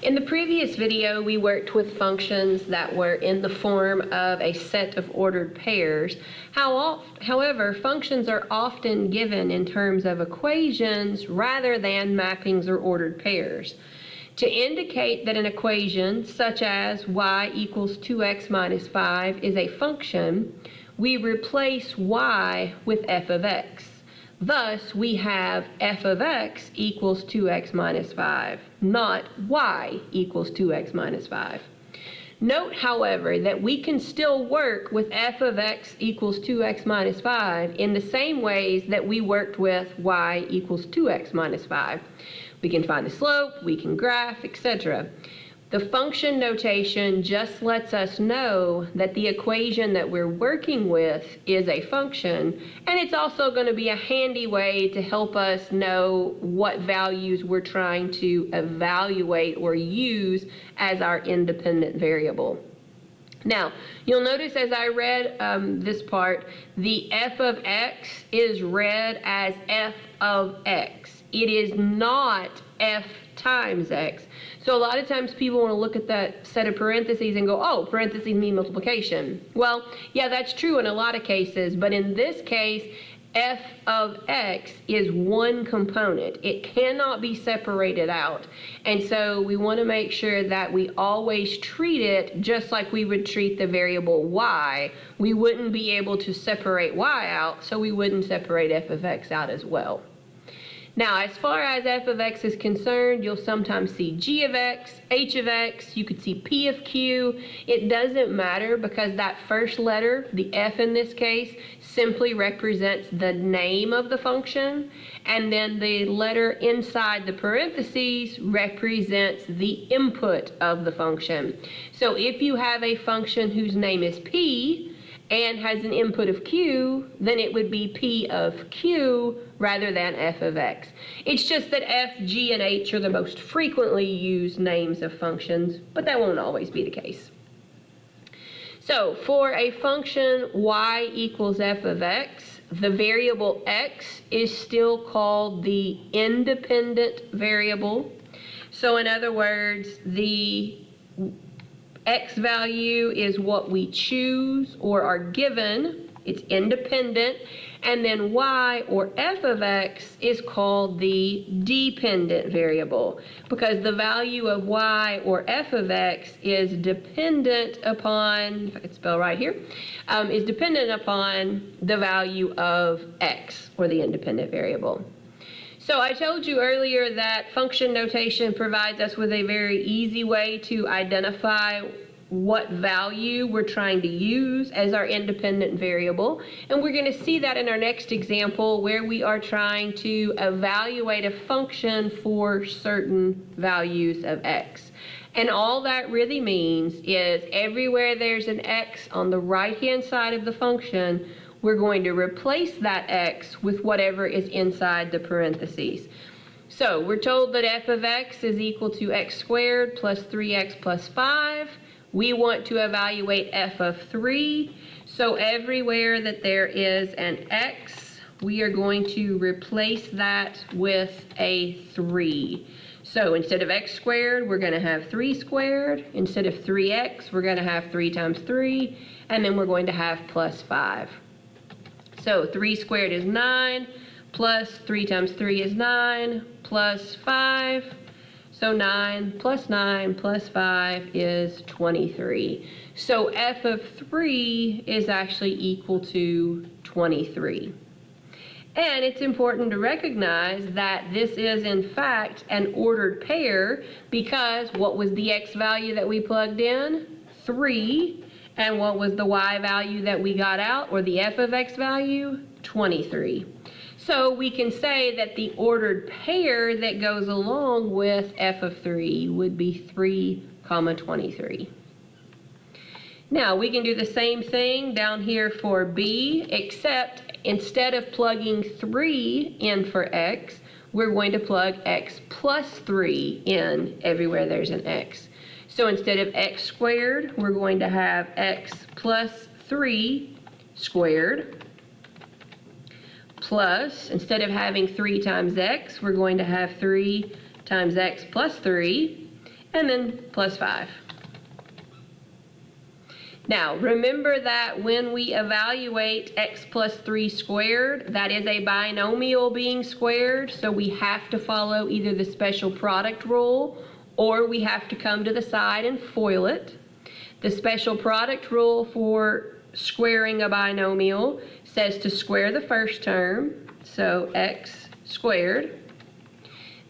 In the previous video, we worked with functions that were in the form of a set of ordered pairs. However, functions are often given in terms of equations rather than mappings or ordered pairs. To indicate that an equation, such as y equals 2x minus 5, is a function, we replace y with f of x. Thus, we have f of x equals 2x minus 5, not y equals 2x minus 5. Note, however, that we can still work with f of x equals 2x minus 5 in the same ways that we worked with y equals 2x minus 5. We can find the slope, we can graph, etc. The function notation just lets us know that the equation that we're working with is a function, and it's also going to be a handy way to help us know what values we're trying to evaluate or use as our independent variable. Now, you'll notice as I read this part, the f of x is read as f of x. It is not f times x. So a lot of times people want to look at that set of parentheses and go, oh, parentheses mean multiplication. Well, yeah, that's true in a lot of cases, but in this case, f of x is one component. It cannot be separated out. And so we want to make sure that we always treat it just like we would treat the variable y. We wouldn't be able to separate y out, so we wouldn't separate f of x out as well. Now, as far as f of x is concerned, you'll sometimes see g of x, h of x, you could see p of q. It doesn't matter because that first letter, the f in this case, simply represents the name of the function, and then the letter inside the parentheses represents the input of the function. So if you have a function whose name is p, and has an input of q, then it would be p of q rather than f of x. It's just that f, g, and h are the most frequently used names of functions, but that won't always be the case. So for a function y equals f of x, the variable x is still called the independent variable. So in other words, the x value is what we choose or are given. It's independent. And then y, or f of x, is called the dependent variable because the value of y, or f of x, is dependent upon, if I could spell right here, is dependent upon the value of x, or the independent variable. So I told you earlier that function notation provides us with a very easy way to identify what value we're trying to use as our independent variable. And we're going to see that in our next example where we are trying to evaluate a function for certain values of x. And all that really means is everywhere there's an x on the right-hand side of the function, we're going to replace that x with whatever is inside the parentheses. So we're told that f of x is equal to x squared plus 3x plus 5. We want to evaluate f of 3. So everywhere that there is an x, we are going to replace that with a 3. So instead of x squared, we're going to have 3 squared. Instead of 3x, we're going to have 3 times 3. And then we're going to have plus 5. So 3 squared is 9, plus 3 times 3 is 9, plus 5. So 9 plus 9 plus 5 is 23. So f of 3 is actually equal to 23. And it's important to recognize that this is in fact an ordered pair because what was the x value that we plugged in? 3. And what was the y value that we got out, or the f of x value? 23. So we can say that the ordered pair that goes along with f of 3 would be 3, 23. Now we can do the same thing down here for b, except instead of plugging 3 in for x, we're going to plug x plus 3 in everywhere there's an x. So instead of x squared, we're going to have x plus 3 squared, plus, instead of having 3 times x, we're going to have 3 times x plus 3. and then plus 5. Now, remember that when we evaluate x plus 3 squared, that is a binomial being squared, so we have to follow either the special product rule or we have to come to the side and FOIL it. The special product rule for squaring a binomial says to square the first term, so x squared.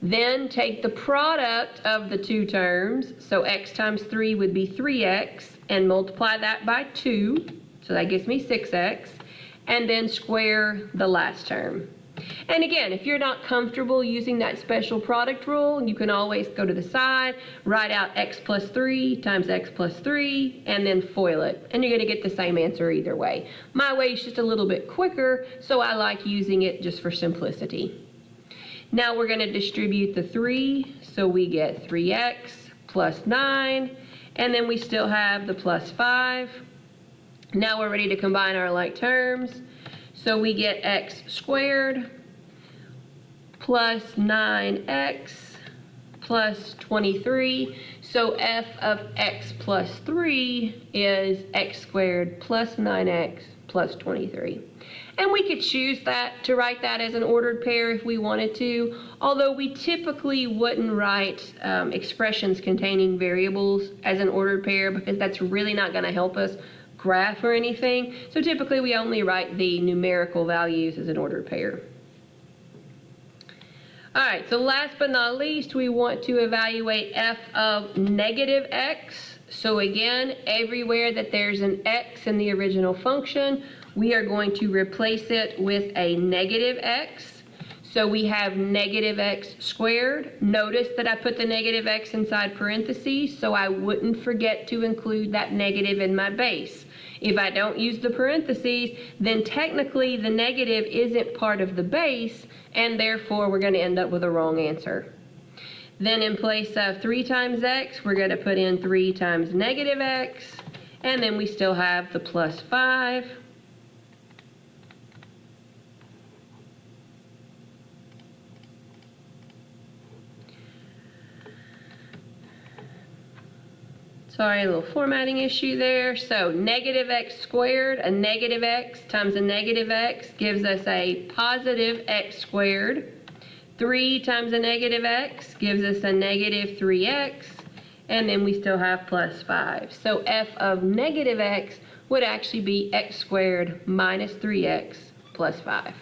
Then take the product of the two terms, so x times 3 would be 3x, and multiply that by 2, so that gives me 6x, and then square the last term. And again, if you're not comfortable using that special product rule, you can always go to the side, write out x plus 3 times x plus 3, and then FOIL it. And you're going to get the same answer either way. My way is just a little bit quicker, so I like using it just for simplicity. Now we're going to distribute the 3, so we get 3x plus 9, and then we still have the plus 5. Now we're ready to combine our like terms. So we get x squared plus 9x plus 23. So f of x plus 3 is x squared plus 9x plus 23. And we could choose that to write that as an ordered pair if we wanted to, although we typically wouldn't write expressions containing variables as an ordered pair because that's really not going to help us graph or anything. So typically we only write the numerical values as an ordered pair. All right, so last but not least, we want to evaluate f of negative x. So again, everywhere that there's an x in the original function, we are going to replace it with a negative x. So we have negative x squared. Notice that I put the negative x inside parentheses, so I wouldn't forget to include that negative in my base. If I don't use the parentheses, then technically the negative isn't part of the base, and therefore we're going to end up with a wrong answer. Then in place of 3 times x, we're going to put in 3 times negative x, and then we still have the plus 5. Sorry, a little formatting issue there. So negative x squared, a negative x times a negative x gives us a positive x squared. 3 times a negative x gives us a negative 3x. And then we still have plus 5. So f of negative x would actually be x squared minus 3x plus 5.